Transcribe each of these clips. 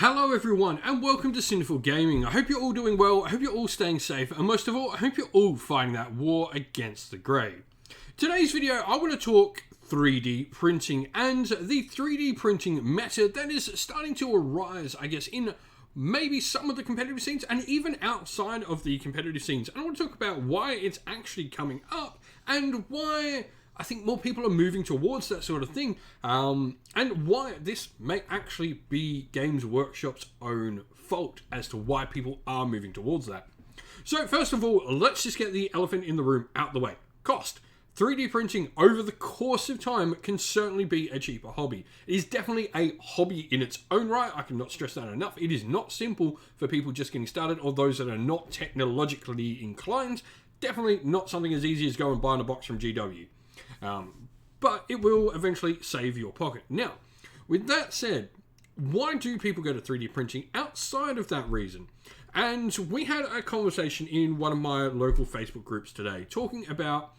Hello everyone and welcome to Sinful Gaming. I hope you're all doing well, I hope you're all staying safe, and most of all, I hope you're all fighting that war against the grey. Today's video, I want to talk 3D printing and the 3D printing method that is starting to arise, I guess, in maybe some of the competitive scenes and even outside of the competitive scenes. And I want to talk about why it's actually coming up and why I think more people are moving towards that sort of thing, and why this may actually be Games Workshop's own fault as to why people are moving towards that. So first of all, let's just get the elephant in the room out the way. Cost. 3D printing over the course of time can certainly be a cheaper hobby. It is definitely a hobby in its own right. I cannot stress that enough. It is not simple for people just getting started or those that are not technologically inclined. Definitely not something as easy as going and buying a box from GW. But it will eventually save your pocket. Now, with that said, why do people go to 3D printing outside of that reason? And we had a conversation in one of my local Facebook groups today talking about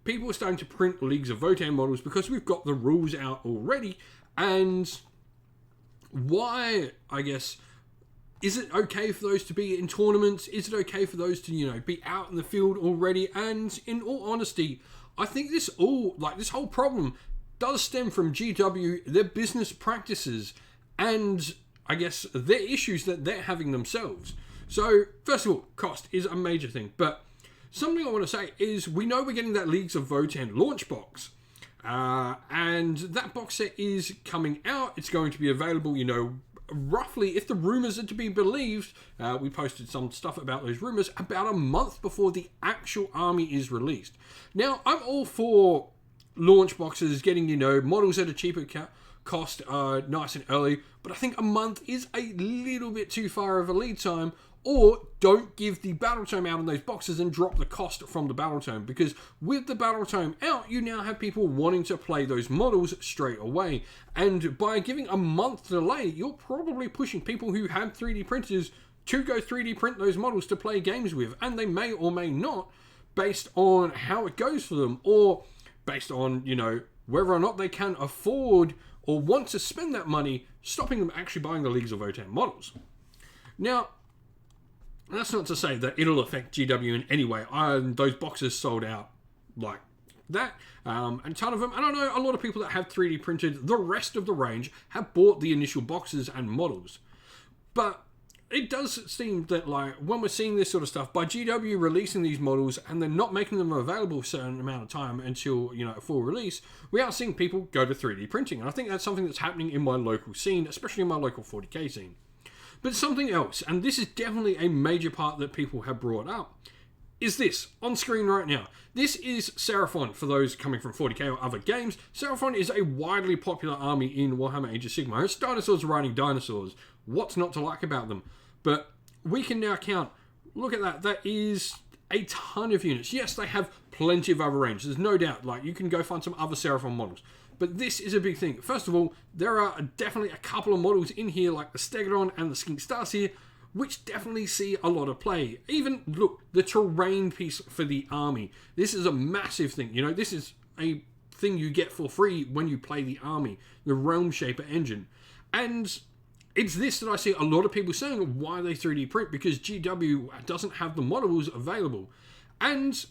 people starting to print Leagues of Votann models because we've got the rules out already, and why, I guess, is it okay for those to be in tournaments? Is it okay for those to, be out in the field already? And in all honesty, I think this whole problem does stem from GW, their business practices, and I guess their issues that they're having themselves. So, first of all, cost is a major thing. But something I want to say is we know we're getting that Leagues of Votann launch box. And that box set is coming out. It's going to be available, roughly, if the rumors are to be believed, we posted some stuff about those rumors, about a month before the actual army is released. Now, I'm all for launch boxes, getting, models at a cheaper cost nice and early, but I think a month is a little bit too far of a lead time. Or don't give the battle tome out on those boxes and drop the cost from the battle tome, because with the battle tome out, you now have people wanting to play those models straight away. And by giving a month delay, you're probably pushing people who have 3D printers to go 3D print those models to play games with, and they may or may not, based on how it goes for them, or based on, whether or not they can afford or want to spend that money, stopping them actually buying the Leagues of Votann models. Now, that's not to say that it'll affect GW in any way. Those boxes sold out like that, and a ton of them. And I know a lot of people that have 3D printed the rest of the range have bought the initial boxes and models. But it does seem that, when we're seeing this sort of stuff, by GW releasing these models and then not making them available a certain amount of time until, a full release, we are seeing people go to 3D printing. And I think that's something that's happening in my local scene, especially in my local 40k scene. But something else, and this is definitely a major part that people have brought up, is this, on screen right now. This is Seraphon, for those coming from 40k or other games. Seraphon is a widely popular army in Warhammer Age of Sigmar. It's dinosaurs riding dinosaurs. What's not to like about them? But we can now count, look at that, that is a ton of units. Yes, they have plenty of other range, there's no doubt. You can go find some other Seraphon models. But this is a big thing. First of all, there are definitely a couple of models in here, like the Stegodon and the Skink Starseer, which definitely see a lot of play. Even, look, the terrain piece for the army. This is a massive thing. This is a thing you get for free when you play the army, the Realm Shaper engine. And it's this that I see a lot of people saying why they 3D print, because GW doesn't have the models available. And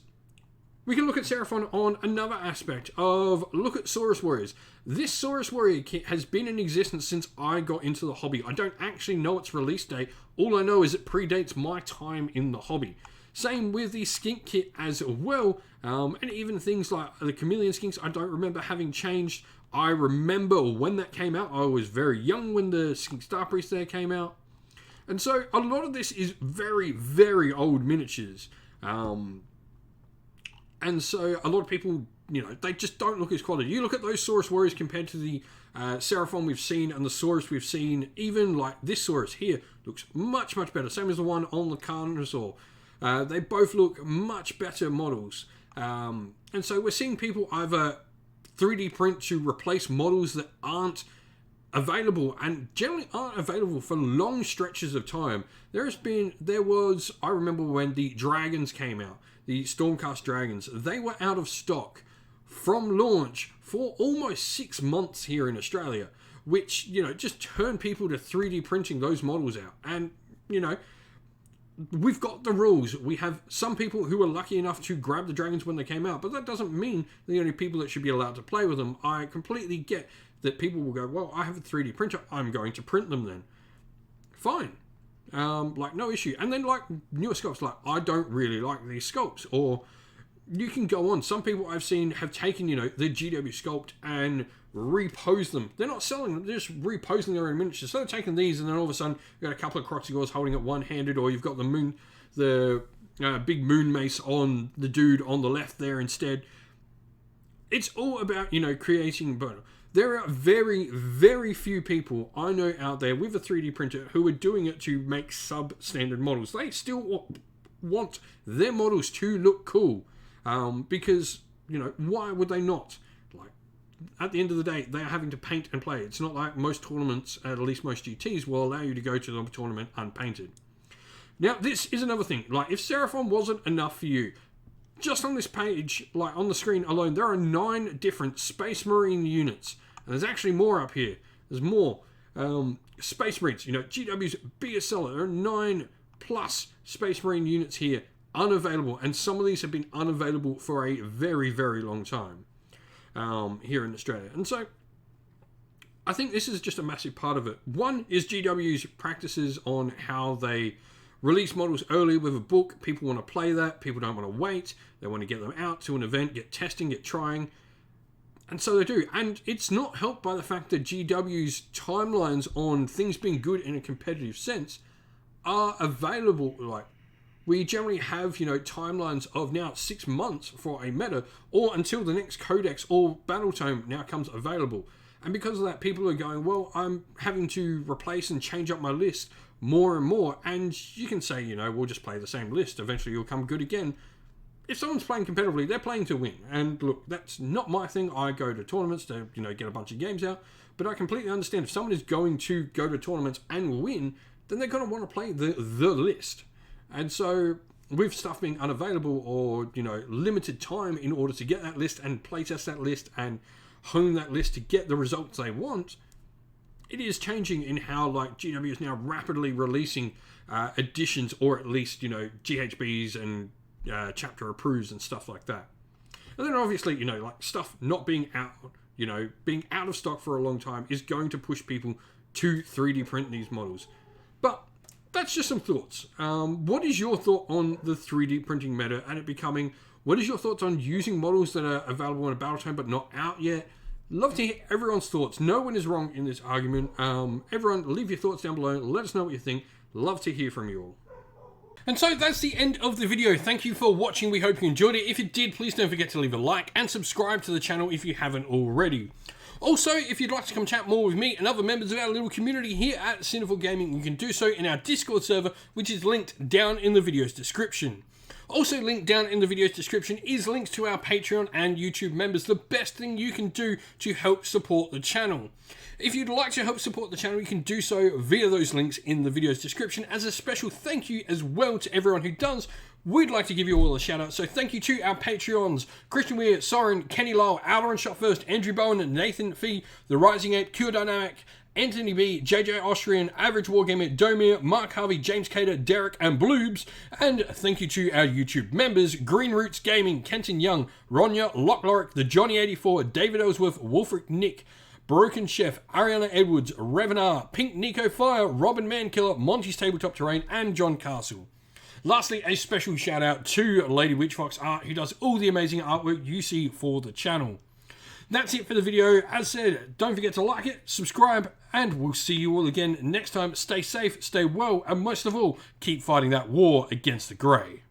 we can look at Seraphon on another aspect of, look at Saurus Warriors. This Saurus Warrior kit has been in existence since I got into the hobby. I don't actually know its release date. All I know is it predates my time in the hobby. Same with the Skink kit as well. And even things like the Chameleon Skinks, I don't remember having changed. I remember when that came out. I was very young when the Skink Star Priest there came out. And so a lot of this is very, very old miniatures. And so a lot of people, they just don't look as quality. You look at those Saurus Warriors compared to the Seraphon we've seen and the Saurus we've seen, even like this Saurus here, looks much, much better. Same as the one on the Carnosaur. They both look much better models. And so we're seeing people either 3D print to replace models that aren't available and generally aren't available for long stretches of time. I remember when the dragons came out, the Stormcast dragons, they were out of stock from launch for almost 6 months here in Australia. which, you know, just turn people to 3D printing those models out. And, you know, we've got the rules. We have some people who were lucky enough to grab the dragons when they came out, but that doesn't mean they're the only people that should be allowed to play with them. I completely get that people will go, well, I have a 3D printer, I'm going to print them then. Fine. Like, no issue. And then, like, newer sculpts, like, I don't really like these sculpts. Or you can go on. Some people I've seen have taken, you know, the GW sculpt and repose them. They're not selling them, they're just reposing their own miniatures. So they're taking these, and then all of a sudden you've got a couple of Croxigors holding it one-handed, or you've got the big moon mace on the dude on the left there instead. It's all about, you know, creating. But there are very, very few people I know out there with a 3D printer who are doing it to make substandard models. They still want their models to look cool, because, you know, why would they not? Like, at the end of the day, they are having to paint and play. It's not like most tournaments, at least most GTs, will allow you to go to the tournament unpainted. Now, this is another thing. Like, if Seraphon wasn't enough for you, just on this page, like on the screen alone, there are 9 different Space Marine units. And there's actually more up here. There's more. Space Marines, you know, GW's biggest seller. There are 9 plus Space Marine units here, unavailable. And some of these have been unavailable for a very, very long time here in Australia. And so, I think this is just a massive part of it. One is GW's practices on how they release models early with a book. People want to play that. People don't want to wait. They want to get them out to an event, get testing, get trying. And so they do. And it's not helped by the fact that GW's timelines on things being good in a competitive sense are available. Like, we generally have, you know, timelines of now 6 months for a meta, or until the next codex or battle tome now comes available. And because of that, people are going, well, I'm having to replace and change up my list more and more. And you can say, you know, we'll just play the same list. Eventually you'll come good again. If someone's playing competitively, they're playing to win. And look, that's not my thing. I go to tournaments to, you know, get a bunch of games out. But I completely understand if someone is going to go to tournaments and win, then they're going to want to play the list. And so with stuff being unavailable, or, you know, limited time in order to get that list and playtest that list and hone that list to get the results they want, it is changing in how, like, GW is now rapidly releasing editions, or at least, you know, GHBs and chapter approves and stuff like that. And then obviously, you know, like, stuff not being out, you know, being out of stock for a long time is going to push people to 3D print these models. But that's just some thoughts. What is your thought on the 3D printing meta and it becoming? What is your thoughts on using models that are available in a battle tome but not out yet? Love to hear everyone's thoughts. No one is wrong in this argument. Everyone, leave your thoughts down below. Let us know what you think. Love to hear from you all. And so that's the end of the video. Thank you for watching. We hope you enjoyed it. If you did, please don't forget to leave a like and subscribe to the channel if you haven't already. Also, if you'd like to come chat more with me and other members of our little community here at Sinful Gaming, you can do so in our Discord server, which is linked down in the video's description. Also linked down in the video's description is links to our Patreon and YouTube members, the best thing you can do to help support the channel. If you'd like to help support the channel, you can do so via those links in the video's description. As a special thank you as well to everyone who does, we'd like to give you all a shout out. So thank you to our Patreons: Christian Weir, Soren, Kenny Lyle, Alder and Shot First, Andrew Bowen, Nathan Fee, The Rising Ape, Cure Dynamic, Anthony B, JJ Austrian, Average Wargamer, Domir, Mark Harvey, James Cater, Derek and Bloobs. And thank you to our YouTube members: Green Roots Gaming, Kenton Young, Ronya, Lockloric, The Johnny84, David Ellsworth, Wolfric Nick, Broken Chef, Ariana Edwards, Revenar, Pink Nico Fire, Robin Mankiller, Monty's Tabletop Terrain, and John Castle. Lastly, a special shout out to Lady Witchfox Art, who does all the amazing artwork you see for the channel. That's it for the video. As said, don't forget to like it, subscribe, and we'll see you all again next time. Stay safe, stay well, and most of all, keep fighting that war against the grey.